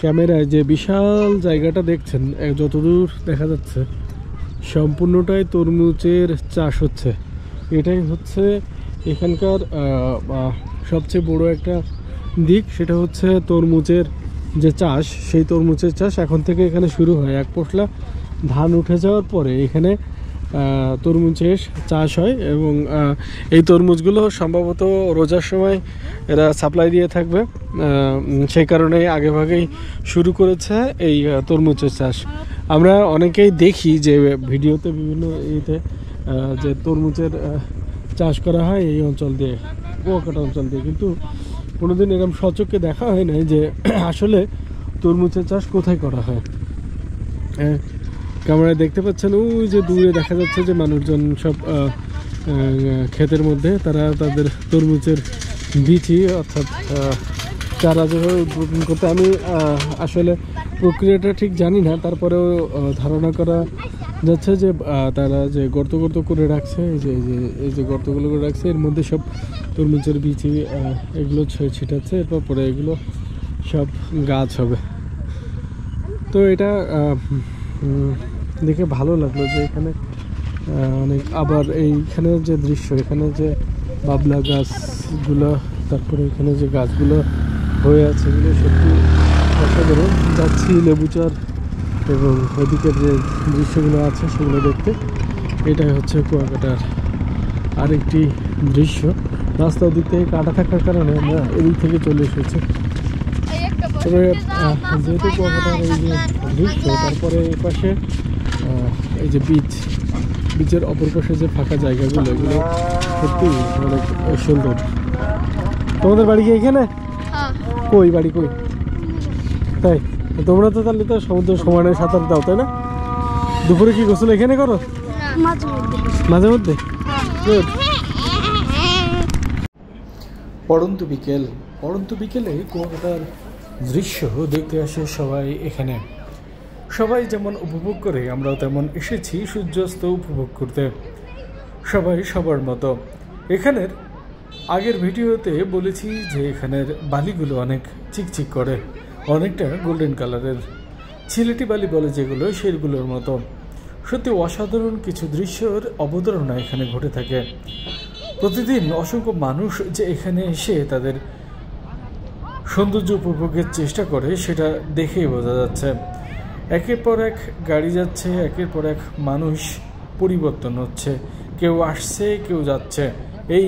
ক্যামেরায় যে বিশাল জায়গাটা দেখছেন, যতদূর দেখা যাচ্ছে সম্পূর্ণটাই তরমুজের চাষ হচ্ছে। এটাই হচ্ছে এখানকার সবচেয়ে বড় একটা দিক, সেটা হচ্ছে তরমুজের যে চাষ, সেই তরমুজের চাষ এখন থেকে এখানে শুরু হয়। এক পশলা ধান উঠে যাওয়ার পরে এখানে তরমুজের চাষ হয় এবং এই তরমুজগুলো সম্ভবত রোজার সময় এরা সাপ্লাই দিয়ে থাকবে, সেই কারণে আগেভাগেই শুরু করেছে এই তরমুজের চাষ। আমরা অনেকেই দেখি যে ভিডিওতে বিভিন্ন ইয়েতে যে তরমুজের চাষ করা হয় এই অঞ্চল দিয়ে, কুয়াকাটা অঞ্চল দিয়ে, কিন্তু কোনোদিন এরকম সচক্ষে দেখা হয় নাই যে আসলে তরমুজের চাষ কোথায় করা হয়। ক্যামেরায় দেখতে পাচ্ছেন ওই যে দূরে দেখা যাচ্ছে যে মানুষজন সব ক্ষেতের মধ্যে তারা তাদের তরমুজের বিচি অর্থাৎ চারা যেভাবে উৎপাদন করতে, আমি আসলে প্রক্রিয়াটা ঠিক জানি না, তারপরেও ধারণা করা যাচ্ছে যে তারা যে গর্ত করে রাখছে, এই যে গর্তগুলো করে রাখছে, এর মধ্যে সব তরমুজের বিচি এগুলো ছিটাচ্ছে, এরপর পরে এগুলো সব গাছ হবে। তো এটা দেখে ভালো লাগলো যে এখানে অনেক, আবার এইখানে যে দৃশ্য, এখানে যে বাবলা গাছগুলো, তারপরে এখানে যে গাছগুলো হয়ে আছে, এগুলো সত্যি অসাধারণ। যাচ্ছি লেবুচার এবং ওদিকের যে দৃশ্যগুলো আছে সেগুলো দেখতে। এটাই হচ্ছে কুয়াকাটার আরেকটি দৃশ্য। রাস্তা ওদিক থেকে কাটা থাকার কারণে আমরা এদিক থেকে চলে এসেছি। তবে যেহেতু কুয়াকাটার এই যে দৃশ্য, তারপরে এই পাশে এই যে বিচের অপর পাশে যে ফাঁকা জায়গাগুলো, এগুলো সত্যি অনেক সুন্দর। তোমাদের বাড়ি কি এখানে? কই বাড়ি কই? তাই তোমরা তো তাহলে তো সমুদ্র সমানে সাঁতার দাও, তাই না? দুপুরে কি গোসল এখানে করো? মাঝে মধ্যে। পড়ন্ত বিকেলে কুয়াকাটার দৃশ্য দেখতে আসে সবাই এখানে। সবাই যেমন উপভোগ করে, আমরাও তেমন এসেছি সূর্যাস্ত উপভোগ করতে, সবাই সবার মতো। এখানের আগের ভিডিওতে বলেছি যে এখানের বালিগুলো অনেক চিকচিক করে, অনেকটা গোল্ডেন কালারের, সিলেটি বালি বলে যেগুলো, সেগুলোর মতো। সত্যি অসাধারণ কিছু দৃশ্যের অবতারণা এখানে ঘটে থাকে। প্রতিদিন অসংখ্য মানুষ যে এখানে এসে তাদের সৌন্দর্য উপভোগের চেষ্টা করে, সেটা দেখেই বোঝা যাচ্ছে। একের পর এক গাড়ি যাচ্ছে, একের পর এক মানুষ পরিবর্তন হচ্ছে, কেউ আসছে কেউ যাচ্ছে, এই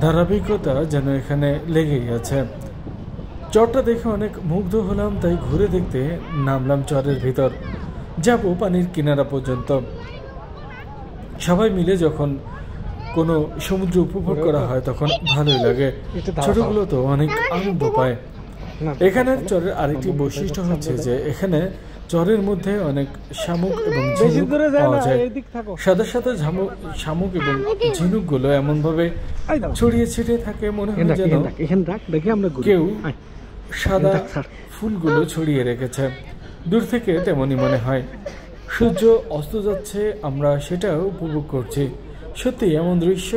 ধারাবাহিকতা যেন এখানে লেগেই আছে। চরটা দেখে অনেক মুগ্ধ হলাম, তাই ঘুরে দেখতে নামলাম চরের ভিতর। যাব পানির কিনারা পর্যন্ত। সবাই মিলে যখন কোনো সমুদ্র উপভোগ করা হয় তখন ভালোই লাগে, ছোটগুলো তো অনেক আনন্দ পায়। এখানের চরের আরেকটি বৈশিষ্ট্য হচ্ছে যে এখানে চরের মধ্যে অনেক শামুক এবং ঝিনুক পাওয়া যায়। সাদা সাদা শামুক এবং ঝিনুকগুলো এমনভাবে ছড়িয়ে ছিটিয়ে থাকে, মনে হয় যেন কেউ সাদা ফুলগুলো ছড়িয়ে রেখেছে। দূর থেকে তেমনই মনে হয়। সূর্য অস্ত যাচ্ছে, আমরা সেটাও উপভোগ করছি। সত্যি এমন দৃশ্য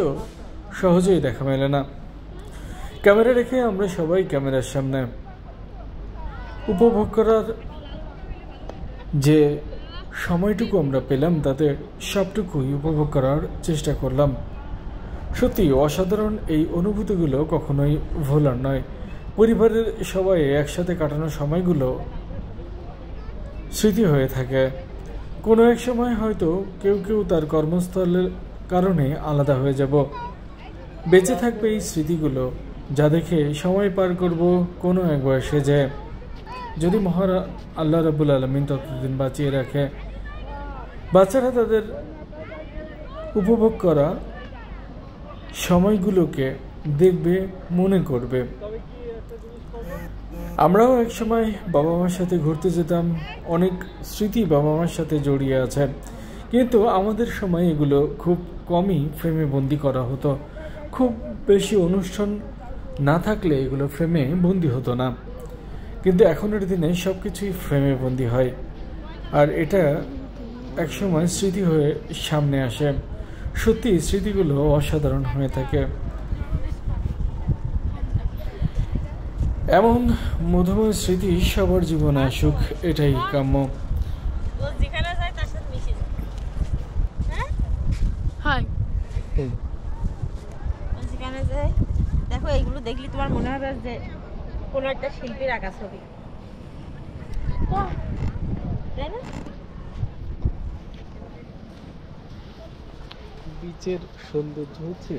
সহজেই দেখা মেলে না। ক্যামেরা রেখে আমরা সবাই ক্যামেরার সামনে উপভোগ করার যে সময়টুকু আমরা পেলাম, তাতে সবটুকুই উপভোগ করার চেষ্টা করলাম। সত্যি অসাধারণ এই অনুভূতিগুলো কখনোই ভোলার নয়। পরিবারের সবাই একসাথে কাটানো সময়গুলো স্মৃতি হয়ে থাকে। কোনো এক সময় হয়তো কেউ তার কর্মস্থলের কারণে আলাদা হয়ে যাব, বেঁচে থাকবে এই স্মৃতিগুলো, যা দেখে সময় পার করব কোনো এক বয়সে, যে যদি মহান আল্লাহ রাব্বুল আলামিন ততদিন বাঁচিয়ে রাখে। বাচ্চারা তাদের উপভোগ করা সময়গুলোকে দেখবে, মনে করবে। আমরাও এক সময় বাবা মার সাথে ঘুরতে যেতাম, অনেক স্মৃতি বাবা মার সাথে জড়িয়ে আছে, কিন্তু আমাদের সময় এগুলো খুব কমই ফ্রেমে বন্দি করা হতো। খুব বেশি অনুষ্ঠান না থাকলে এগুলো ফ্রেমে বন্দি হতো না, কিন্তু এখনের দিনে সব কিছুই ফ্রেমে বন্দি হয়, আর এটা একসময় স্মৃতি হয়ে সামনে আসে। সত্যি স্মৃতিগুলো অসাধারণ হয়ে থাকে। এমন মধুময় স্মৃতি সবার জীবনে আসুক, এটাই কাম্য। ও যেখানে যায় তার সাথে মিশে যায়। হ্যাঁ হাই ও যেখানে যায়, দেখো এইগুলো দেখলে তোমার মনে হবে যে কোনো একটা শিল্পীর আঁকা ছবি, তাই না? বিচের সৌন্দর্য হচ্ছে